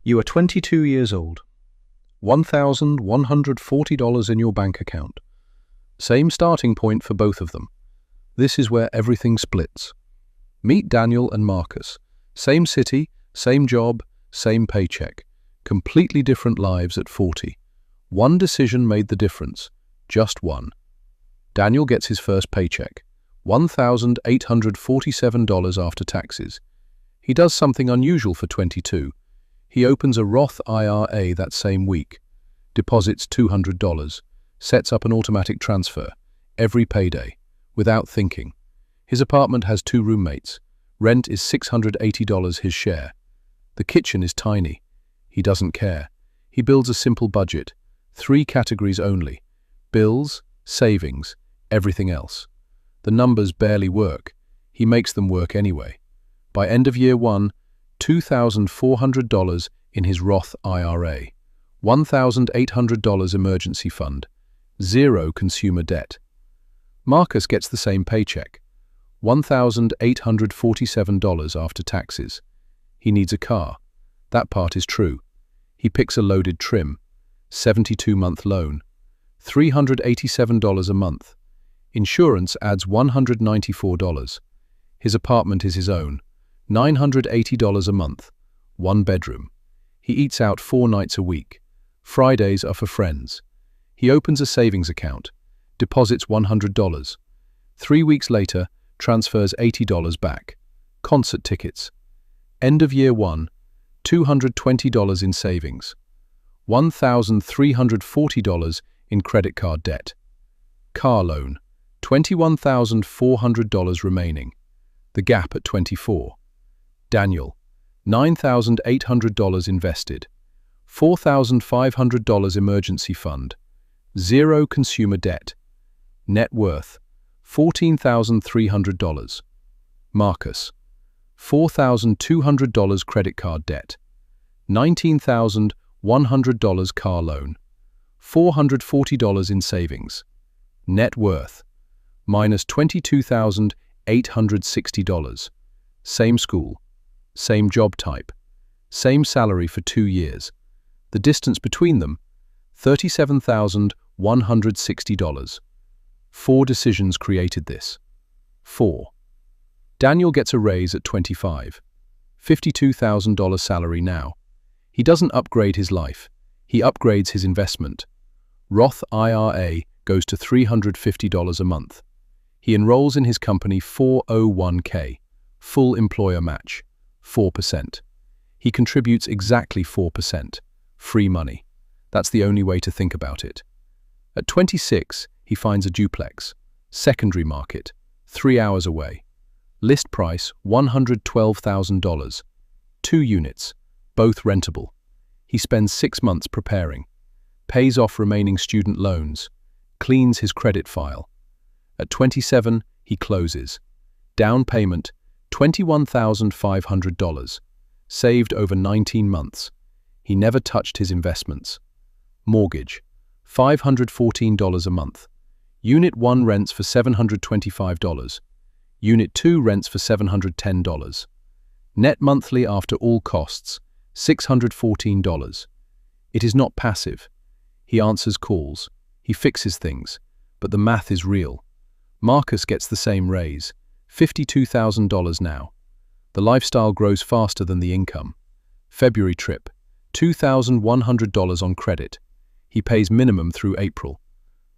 You are 22 years old. $1,140 in your bank account. Same starting point for both of them. This is where everything splits. Meet Daniel and Marcus. Same city, same job, same paycheck. Completely different lives at 40. One decision made the difference. Just one. Daniel gets his first paycheck. $1,847 after taxes. He does something unusual for 22. He opens a Roth IRA that same week, deposits $200, sets up an automatic transfer, every payday, without thinking. His apartment has 2 roommates. Rent is $680 his share. The kitchen is tiny. He doesn't care. He builds a simple budget, 3 categories only: bills, savings, everything else. The numbers barely work. He makes them work anyway. By end of year 1, $2,400 in his Roth IRA, $1,800 emergency fund, 0 consumer debt. Marcus gets the same paycheck, $1,847 after taxes. He needs a car. That part is true. He picks a loaded trim, 72-month loan, $387 a month. Insurance adds $194. His apartment is his own, $980 a month, 1 bedroom. He eats out 4 nights a week. Fridays are for friends. He opens a savings account, deposits $100. 3 weeks later, transfers $80 back. Concert tickets. End of year 1, $220 in savings. $1,340 in credit card debt. Car loan, $21,400 remaining. The gap at 24. Daniel, $9,800 invested, $4,500 emergency fund, 0 consumer debt. Net worth, $14,300. Marcus, $4,200 credit card debt, $19,100 car loan, $440 in savings. Net worth, minus $22,860. Same school, same job type, same salary for 2 years. The distance between them, $37,160. 4 decisions created this. 4. Daniel gets a raise at 25. $52,000 salary now. He doesn't upgrade his life. He upgrades his investment. Roth IRA goes to $350 a month. He enrolls in his company 401k, full employer match, 4%. He contributes exactly 4%, free money. That's the only way to think about it. At 26, he finds a duplex, secondary market, 3 hours away. List price $112,000, 2 units, both rentable. He spends 6 months preparing, pays off remaining student loans, cleans his credit file. At 27, he closes. Down payment, $21,500, saved over 19 months. He never touched his investments. Mortgage, $514 a month. Unit 1 rents for $725. Unit 2 rents for $710. Net monthly after all costs, $614. It is not passive. He answers calls. He fixes things. But the math is real. Marcus gets the same raise, $52,000 now. The lifestyle grows faster than the income. February trip, $2,100 on credit. He pays minimum through April.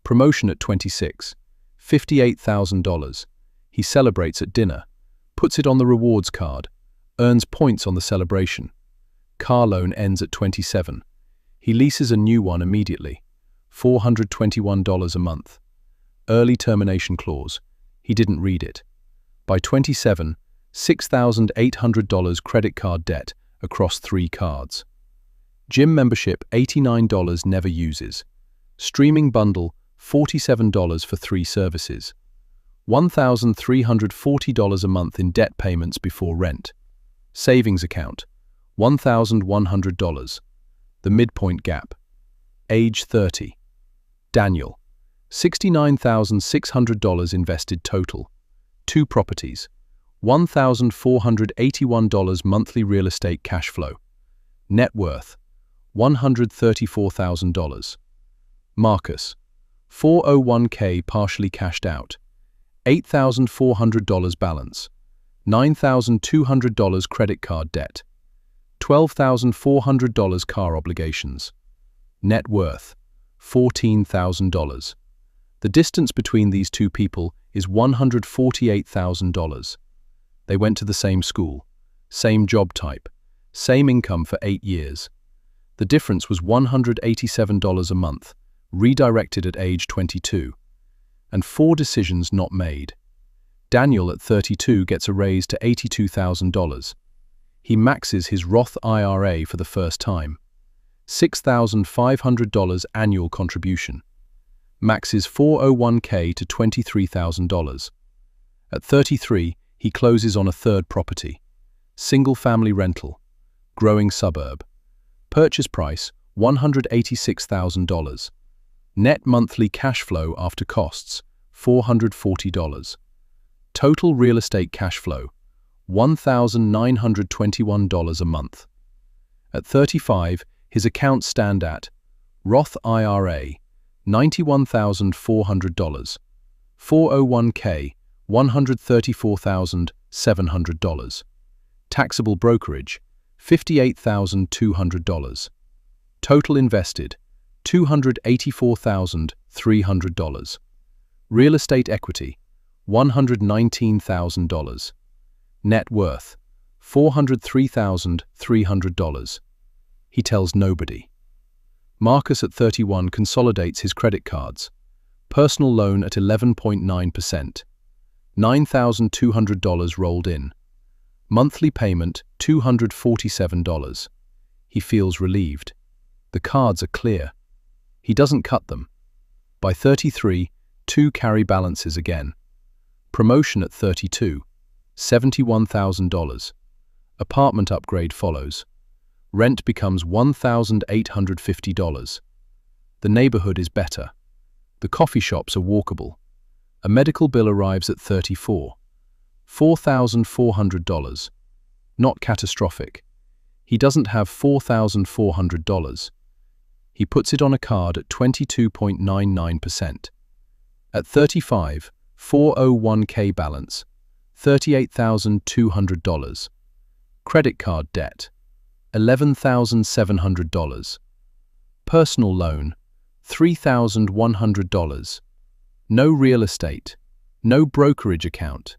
Promotion at 26, $58,000. He celebrates at dinner, puts it on the rewards card, earns points on the celebration. Car loan ends at 27. He leases a new one immediately, $421 a month. Early termination clause. He didn't read it. By 27, $6,800 credit card debt across 3 cards. Gym membership $89 never uses. Streaming bundle $47 for 3 services. $1,340 a month in debt payments before rent. Savings account $1,100. The midpoint gap. Age 30. Daniel, $69,600 invested total. 2 properties. $1,481 monthly real estate cash flow. Net worth, $134,000. Marcus, 401k partially cashed out, $8,400 balance, $9,200 credit card debt, $12,400 car obligations. Net worth, $14,000. The distance between these two people is $148,000. They went to the same school, same job type, same income for 8 years. The difference was $187 a month, redirected at age 22. And 4 decisions not made. Daniel at 32 gets a raise to $82,000. He maxes his Roth IRA for the first time. $6,500 annual contribution. Maxes 401k to $23,000. At 33, he closes on a third property. Single-family rental. Growing suburb. Purchase price, $186,000. Net monthly cash flow after costs, $440. Total real estate cash flow, $1,921 a month. At 35, his accounts stand at Roth IRA, $91,400, 401k, $134,700, taxable brokerage, $58,200, total invested, $284,300, real estate equity, $119,000, net worth, $403,300. He tells nobody. Marcus at 31 consolidates his credit cards. Personal loan at 11.9%. $9,200 rolled in. Monthly payment, $247. He feels relieved. The cards are clear. He doesn't cut them. By 33, 2 carry balances again. Promotion at 32, $71,000. Apartment upgrade follows. Rent becomes $1,850. The neighborhood is better. The coffee shops are walkable. A medical bill arrives at 34, $4,400. Not catastrophic. He doesn't have $4,400. He puts it on a card at 22.99%. At 35, 401k balance, $38,200. Credit card debt, $11,700. Personal loan, $3,100. No real estate, no brokerage account.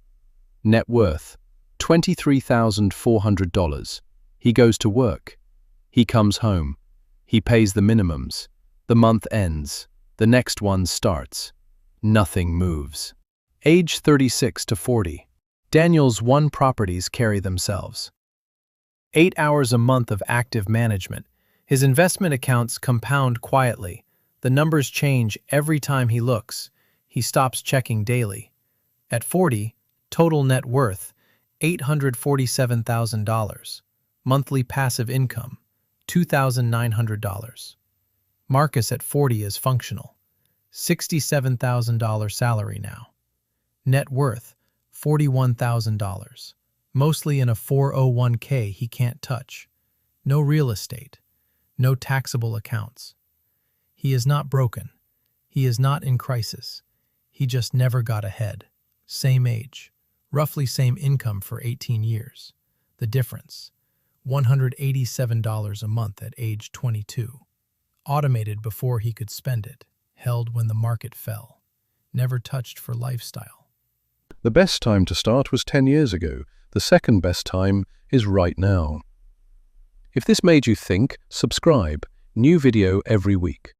Net worth, $23,400. He goes to work. He comes home. He pays the minimums. The month ends. The next one starts. Nothing moves. Age 36 to 40. Daniel's 1 properties carry themselves. 8 hours a month of active management. His investment accounts compound quietly. The numbers change every time he looks. He stops checking daily. At 40, total net worth, $847,000. Monthly passive income, $2,900. Marcus at 40 is functional. $67,000 salary now. Net worth, $41,000. Mostly in a 401k he can't touch. No real estate. No taxable accounts. He is not broken. He is not in crisis. He just never got ahead. Same age. Roughly same income for 18 years. The difference, $187 a month at age 22. Automated before he could spend it. Held when the market fell. Never touched for lifestyle. The best time to start was 10 years ago. The second best time is right now. If this made you think, subscribe. New video every week.